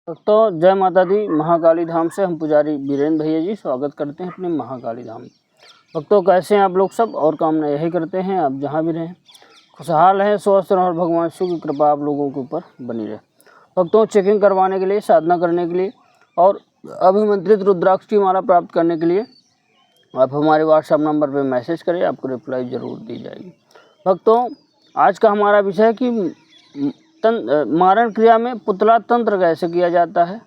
भक्तों जय माता दी। महाकाली धाम से हम पुजारी वीरेंद्र भैया जी स्वागत करते हैं अपने महाकाली धाम। भक्तों कैसे हैं आप लोग सब, और कामना यही करते हैं आप जहां भी रहें खुशहाल हैं, स्वस्थ रहें और भगवान शिव की कृपा आप लोगों के ऊपर बनी रहे। भक्तों चेकिंग करवाने के लिए, साधना करने के लिए और अभिमंत्रित रुद्राक्ष की माला प्राप्त करने के लिए आप हमारे व्हाट्सएप नंबर पर मैसेज करें, आपको रिप्लाई ज़रूर दी जाएगी। भक्तों आज का हमारा विषय है कि मारण क्रिया में पुतला तंत्र कैसे किया जाता है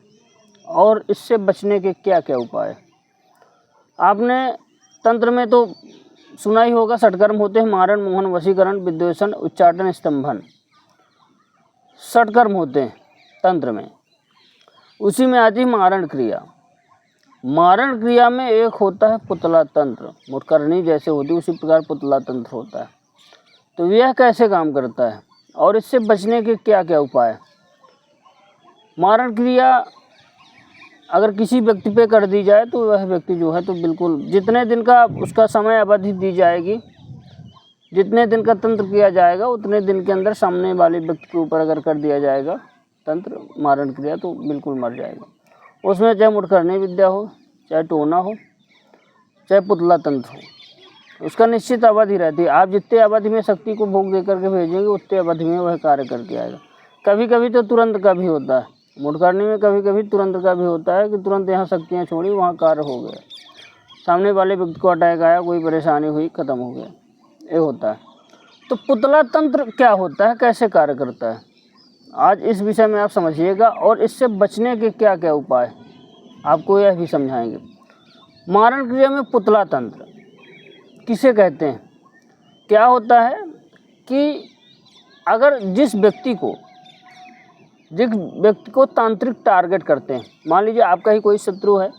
और इससे बचने के क्या क्या उपाय। आपने तंत्र में तो सुना ही होगा, षटकर्म होते हैं, मारण, मोहन, वशीकरण, विद्वेषण, उच्चाटन, स्तंभन, षटकर्म होते हैं तंत्र में। उसी में आती है मारण क्रिया। मारण क्रिया में एक होता है पुतला तंत्र, मुटकरणी जैसे होती है उसी प्रकार पुतला तंत्र होता है। तो यह कैसे काम करता है और इससे बचने के क्या क्या उपाय। मारण क्रिया अगर किसी व्यक्ति पे कर दी जाए तो वह व्यक्ति जो है तो बिल्कुल जितने दिन का उसका समय अवधि दी जाएगी, जितने दिन का तंत्र किया जाएगा उतने दिन के अंदर सामने वाले व्यक्ति के ऊपर अगर कर दिया जाएगा तंत्र मारण क्रिया तो बिल्कुल मर जाएगा। उसमें चाहे मुटकरणी विद्या हो, चाहे टोना हो, चाहे पुतला तंत्र हो, उसका निश्चित अवधि रहती है। आप जितने अवधि में शक्ति को भोग दे करके भेजेंगे उतने अवधि में वह कार्य करके आएगा। कभी कभी तो तुरंत का भी होता है, मुटकरणी में कभी कभी तुरंत का भी होता है कि तुरंत यहाँ शक्तियाँ छोड़ी वहाँ कार्य हो गया, सामने वाले व्यक्ति को अटैक आया, कोई परेशानी हुई, ख़त्म हो गया, ये होता है। तो पुतला तंत्र क्या होता है, कैसे कार्य करता है, आज इस विषय में आप समझिएगा और इससे बचने के क्या क्या उपाय आपको यह भी समझाएंगे। मारण क्रिया में पुतला तंत्र किसे कहते हैं। क्या होता है कि अगर जिस व्यक्ति को तांत्रिक टारगेट करते हैं, मान लीजिए आपका ही कोई शत्रु है,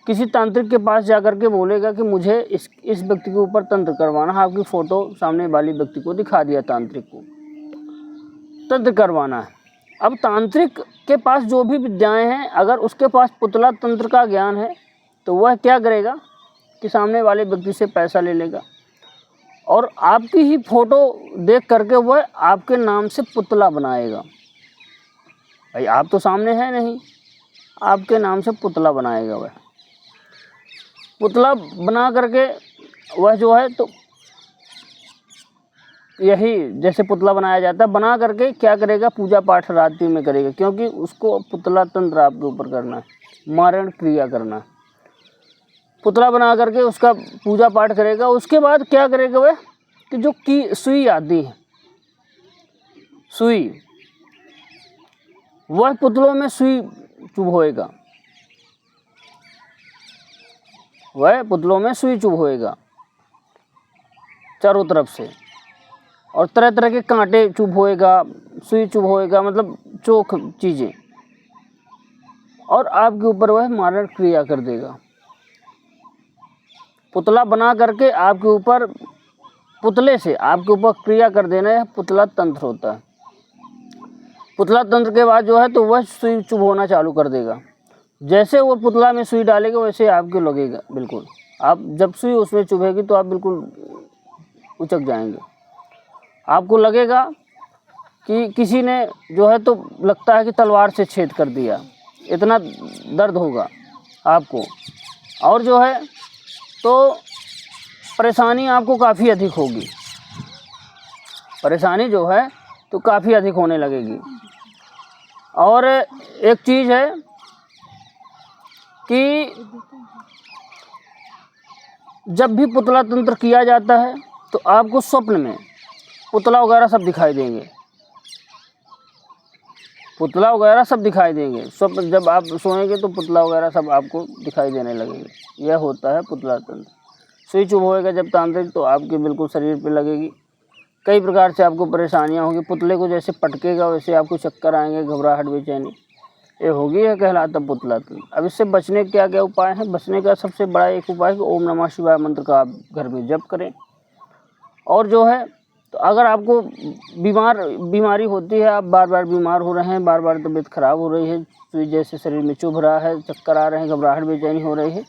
किसी तांत्रिक के पास जाकर के बोलेगा कि मुझे इस व्यक्ति के ऊपर तंत्र करवाना है, आपकी फ़ोटो सामने वाली व्यक्ति को दिखा दिया, तांत्रिक को तंत्र करवाना है। अब तांत्रिक के पास जो भी विद्याएं हैं, अगर उसके पास पुतला तंत्र का ज्ञान है तो वह क्या करेगा कि सामने वाले व्यक्ति से पैसा ले लेगा और आपकी ही फ़ोटो देख करके वह आपके नाम से पुतला बनाएगा। भाई आप तो सामने हैं नहीं, आपके नाम से पुतला बनाएगा। वह पुतला बना करके वह जो है तो यही जैसे पुतला बनाया जाता है, बना करके क्या करेगा, पूजा पाठ रात्रि में करेगा, क्योंकि उसको पुतला तंत्र आपके ऊपर करना है, मारण क्रिया करना है। पुतला बना करके उसका पूजा पाठ करेगा। उसके बाद क्या करेगा वह कि जो की सुई आती है, सुई, वह पुतलों में सुई चुभोएगा, वह पुतलों में सुई चुभोएगा चारों तरफ से, और तरह तरह के कांटे चुभोएगा, सुई चुभोएगा, मतलब चोख चीज़ें, और आपके ऊपर वह मारण क्रिया कर देगा। पुतला बना करके आपके ऊपर, पुतले से आपके ऊपर क्रिया कर देना है, पुतला तंत्र होता है। पुतला तंत्र के बाद जो है तो वह सुई चुभोना चालू कर देगा। जैसे वो पुतला में सुई डालेगा वैसे आपको लगेगा, बिल्कुल आप जब सुई उसमें चुभेगी तो आप बिल्कुल उचक जाएंगे। आपको लगेगा कि किसी ने जो है तो लगता है कि तलवार से छेद कर दिया, इतना दर्द होगा आपको, और जो है तो परेशानी आपको काफ़ी अधिक होगी, परेशानी जो है तो काफ़ी अधिक होने लगेगी। और एक चीज़ है कि जब भी पुतला तंत्र किया जाता है तो आपको स्वप्न में पुतला वगैरह सब दिखाई देंगे, पुतला वगैरह सब दिखाई देंगे। स्वप्न जब आप सोएंगे तो पुतला वगैरह सब आपको दिखाई देने लगेंगे। यह होता है पुतला तंत्र। सुई चुभोएगा जब तांत्रिक तो आपके बिल्कुल शरीर पे लगेगी, कई प्रकार से आपको परेशानियां होंगी। पुतले को जैसे पटकेगा वैसे आपको चक्कर आएंगे, घबराहट, बेचैनी, ये होगी, यह कहलाता पुतला तंत्र। अब इससे बचने के क्या क्या उपाय हैं। बचने का सबसे बड़ा एक उपाय कि ओम नमः शिवाय मंत्र का आप घर में जप करें। और जो है तो अगर आपको बीमारी होती है, आप बार बार बीमार हो रहे हैं, बार बार तबीयत खराब हो रही है, सुई जैसे शरीर में चुभ रहा है, चक्कर आ रहे हैं, घबराहट, बेचैनी हो रही है,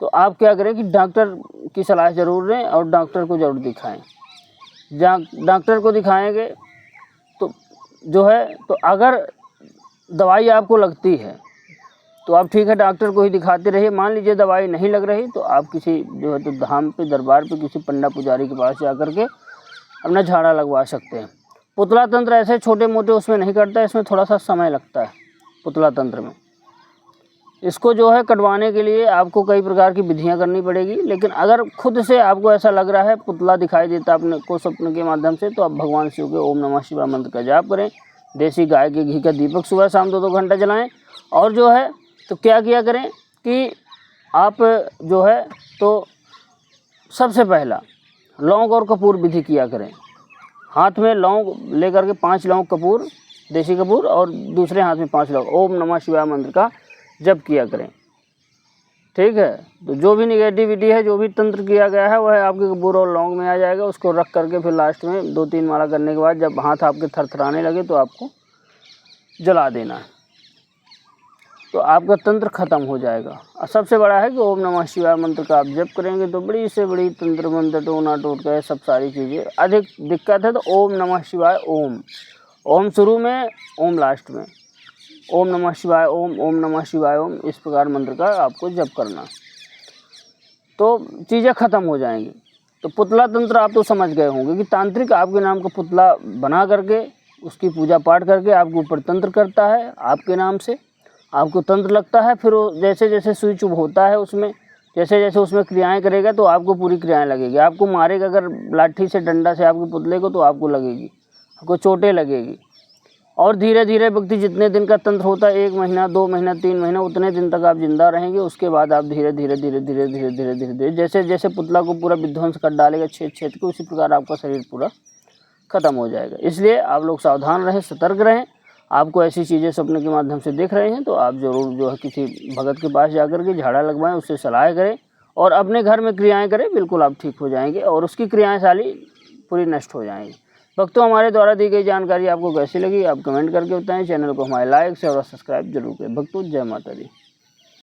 तो आप क्या करें कि डॉक्टर की सलाह ज़रूर लें और डॉक्टर को ज़रूर दिखाएं। डॉक्टर को दिखाएंगे तो जो है तो अगर दवाई आपको लगती है तो आप ठीक है डॉक्टर को ही दिखाते रहिए। मान लीजिए दवाई नहीं लग रही तो आप किसी जो है तो धाम पे, दरबार पे किसी पंडा पुजारी के पास जा कर के अपना झाड़ा लगवा सकते हैं। पुतला तंत्र ऐसे छोटे मोटे उसमें नहीं करता है, इसमें थोड़ा सा समय लगता है पुतला तंत्र में। इसको जो है कटवाने के लिए आपको कई प्रकार की विधियां करनी पड़ेगी, लेकिन अगर खुद से आपको ऐसा लग रहा है, पुतला दिखाई देता अपने को स्वप्न के माध्यम से, तो आप भगवान शिव के ओम नमः शिवाय मंत्र का जाप करें। देसी गाय के घी का दीपक सुबह शाम 2-2 घंटा जलाएं। और जो है तो क्या किया करें कि आप जो है तो सबसे पहला लौंग और कपूर विधि किया करें। हाथ में लौंग लेकर के 5 लौंग कपूर, देसी कपूर, और दूसरे हाथ में 5 लौंग, ओम नमः शिवाय मंत्र का जप किया करें। ठीक है, तो जो भी निगेटिविटी है, जो भी तंत्र किया गया है, वह आपके कपूर और लौंग में आ जाएगा। उसको रख करके फिर लास्ट में 2-3 माला करने के बाद जब हाथ आपके थरथराने लगे तो आपको जला देना है, तो आपका तंत्र खत्म हो जाएगा। और सबसे बड़ा है कि ओम नमः शिवाय मंत्र का आप जप करेंगे तो बड़ी से बड़ी तंत्र मंत्र, टोना टोटका है, सब सारी चीज़ें। अधिक दिक्कत है तो ओम नमः शिवाय ओम शुरू में, ओम लास्ट में, ओम नमः शिवाय ओम नमः शिवाय ओम, इस प्रकार मंत्र का आपको जप करना, तो चीज़ें ख़त्म हो जाएंगी। तो पुतला तंत्र आप तो समझ गए होंगे कि तांत्रिक आपके नाम का पुतला बना करके उसकी पूजा पाठ करके आपके ऊपर तंत्र करता है, आपके नाम से आपको तंत्र लगता है। फिर वो जैसे जैसे सुई चुभ होता है उसमें, जैसे जैसे उसमें क्रियाएं करेगा तो आपको पूरी क्रियाएं लगेगी। आपको मारेगा अगर लाठी से, डंडा से आपके पुतले को, तो आपको लगेगी, आपको चोटें लगेगी। और धीरे धीरे व्यक्ति, जितने दिन का तंत्र होता है, 1 महीना 2 महीना 3 महीना, उतने दिन तक आप जिंदा रहेंगे। उसके बाद आप धीरे धीरे धीरे धीरे धीरे धीरे धीरे धीरे जैसे जैसे पुतला को पूरा विध्वंस कर डालेगा छेद छेद के, उसी प्रकार आपका शरीर पूरा खत्म हो जाएगा। इसलिए आप लोग सावधान रहें, सतर्क रहें। आपको ऐसी चीज़ें सपने के माध्यम से दिख रही हैं तो आप ज़रूर जो है किसी भगत के पास जाकर के झाड़ा लगवाएं, उससे सलाह करें और अपने घर में क्रियाएं करें। बिल्कुल आप ठीक हो जाएंगे और उसकी क्रियाएं सारी पूरी नष्ट हो जाएंगी। भक्तों, हमारे द्वारा दी गई जानकारी आपको कैसी लगी आप कमेंट करके बताएं। चैनल को हमारे लाइक से और सब्सक्राइब जरूर करें। भक्तों, जय माता दी।